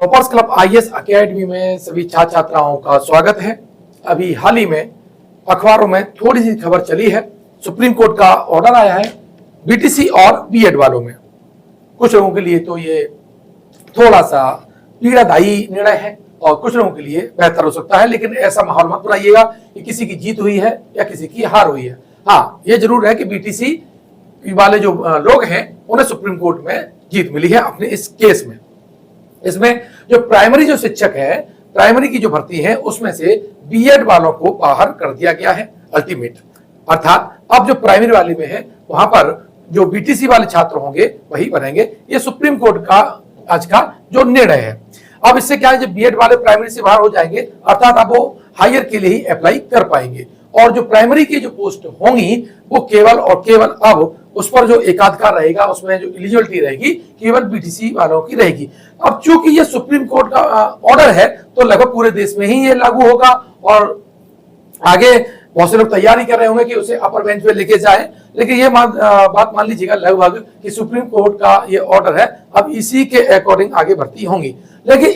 Toppers club IAS academy में सभी छात्र छात्राओं का स्वागत है। अभी हाल ही में अखबारों में थोड़ी सी खबर चली है, सुप्रीम कोर्ट का ऑर्डर आया है बीटीसी और बीएड वालों में। कुछ लोगों के लिए तो ये थोड़ा सा पीड़ादायी निर्णय है और कुछ लोगों के लिए बेहतर हो सकता है, लेकिन ऐसा माहौल मत बनाइएगा कि किसी की जीत हुई है या किसी की हार हुई है। हाँ, ये जरूर है कि बीटीसी वाले जो लोग हैं उन्हें सुप्रीम कोर्ट में जीत मिली है अपने इस केस में। इसमें जो प्राइमरी जो शिक्षक है, प्राइमरी की जो भर्ती है, उसमें से बीएड वालों को बाहर कर दिया गया है अल्टीमेट। अर्थात अब जो प्राइमरी वाले में है वहां पर जो बीटीसी वाले छात्र होंगे वही बनेंगे। ये सुप्रीम कोर्ट का आज का जो निर्णय है। अब इससे क्या है, जब बीएड वाले प्राइमरी से बाहर हो जाएंगे अर्थात अब वो हायर के लिए ही अप्लाई कर पाएंगे और जो प्राइमरी की जो पोस्ट होंगी वो केवल और केवल अब उस पर जो एकाधिकार रहेगा, उसमें जो एलिजिबिलिटी रहेगी केवल बीटीसी वालों की रहेगी। अब चूंकि ये सुप्रीम कोर्ट का ऑर्डर है तो लगभग पूरे देश में ही ये लागू होगा और आगे बहुत से लोग तैयारी कर रहे होंगे कि उसे अपर बेंच पे लेके जाए। लेकिन ये बात मान लीजिएगा लगभग कि सुप्रीम कोर्ट का ये ऑर्डर है, अब इसी के अकॉर्डिंग आगे भर्ती होंगी। लेकिन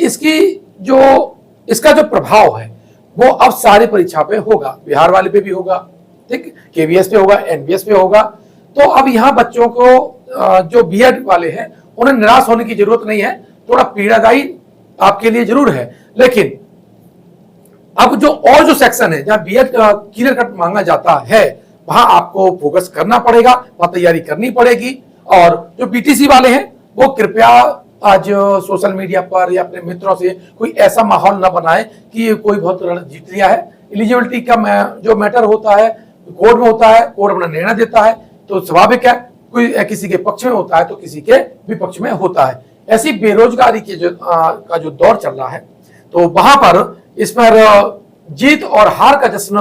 इसका जो प्रभाव है वो अब सारी परीक्षा पे होगा, बिहार वाले पे भी होगा, ठीक, केवीएस पे होगा, एनबीएस पे होगा। तो अब यहाँ बच्चों को जो बीएड वाले हैं उन्हें निराश होने की जरूरत नहीं है। थोड़ा पीड़ादायी आपके लिए जरूर है, लेकिन अब जो सेक्शन है जहां बीएड क्लियर कट मांगा जाता है वहां आपको फोकस करना पड़ेगा, वहां तैयारी करनी पड़ेगी। और जो बीटीसी वाले हैं वो कृपया आज सोशल मीडिया पर या अपने मित्रों से कोई ऐसा माहौल न बनाए कि कोई बहुत जीत लिया है। एलिजिबिलिटी का जो मैटर होता है कोर्ट में होता है, कोर्ट अपना निर्णय देता है, तो स्वाभाविक है कोई किसी के पक्ष में होता है तो किसी के विपक्ष में होता है। ऐसी बेरोजगारी के का जो दौर चल रहा है तो वहां पर इस पर जीत और हार का जश्न,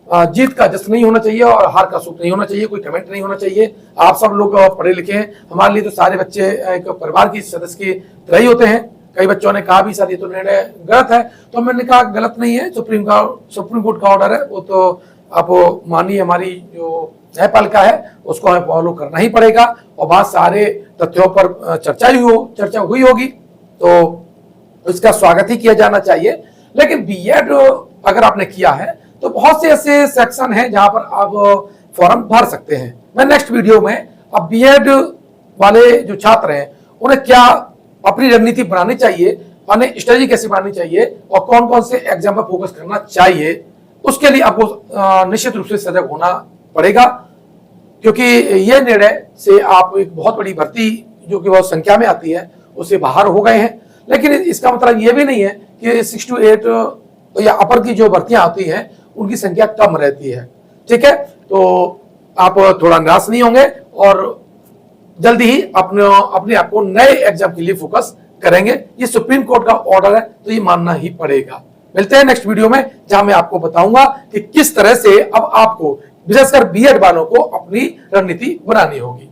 जीत का जश्न नहीं होना चाहिए और हार का सुख नहीं होना चाहिए, कोई कमेंट नहीं होना चाहिए। आप सब लोग पढ़े लिखे हैं, हमारे लिए तो सारे बच्चे एक परिवार की सदस्य की तरह ही होते हैं। कई बच्चों ने कहा भी सर ये तो निर्णय गलत है, तो मैंने कहा गलत नहीं है, सुप्रीम कोर्ट का ऑर्डर है, वो तो आप मानिए हमारी जो न्यायपालिका है उसको हमें फॉलो करना ही पड़ेगा और बहुत सारे तथ्यों पर चर्चा हुई होगी तो इसका स्वागत ही किया जाना चाहिए। लेकिन बीएड अगर आपने किया है तो बहुत से ऐसे सेक्शन हैं जहां पर आप फॉर्म भर सकते हैं। मैं नेक्स्ट वीडियो में अब बीएड वाले जो छात्र हैं उन्हें क्या अपनी रणनीति बनानी चाहिए, उन्हें स्ट्रेटजी कैसे बनानी चाहिए और कौन कौन से एग्जाम पर फोकस करना चाहिए, उसके लिए आपको निश्चित रूप से सजग होना पड़ेगा। क्योंकि यह निर्णय से आप एक बहुत बड़ी भर्ती जो कि बहुत संख्या में आती है उससे बाहर हो गए हैं। लेकिन इसका मतलब यह भी नहीं है कि 6 to 8 या अपर की जो भर्तियां आती हैं उनकी संख्या कम रहती है, ठीक है। तो आप थोड़ा निराश नहीं होंगे और जल्दी ही अपने आप को नए एग्जाम के लिए फोकस करेंगे। ये सुप्रीम कोर्ट का ऑर्डर है तो ये मानना ही पड़ेगा। मिलते हैं नेक्स्ट वीडियो में जहां मैं आपको बताऊंगा कि किस तरह से अब आपको विशेषकर बीएड वालों को अपनी रणनीति बनानी होगी।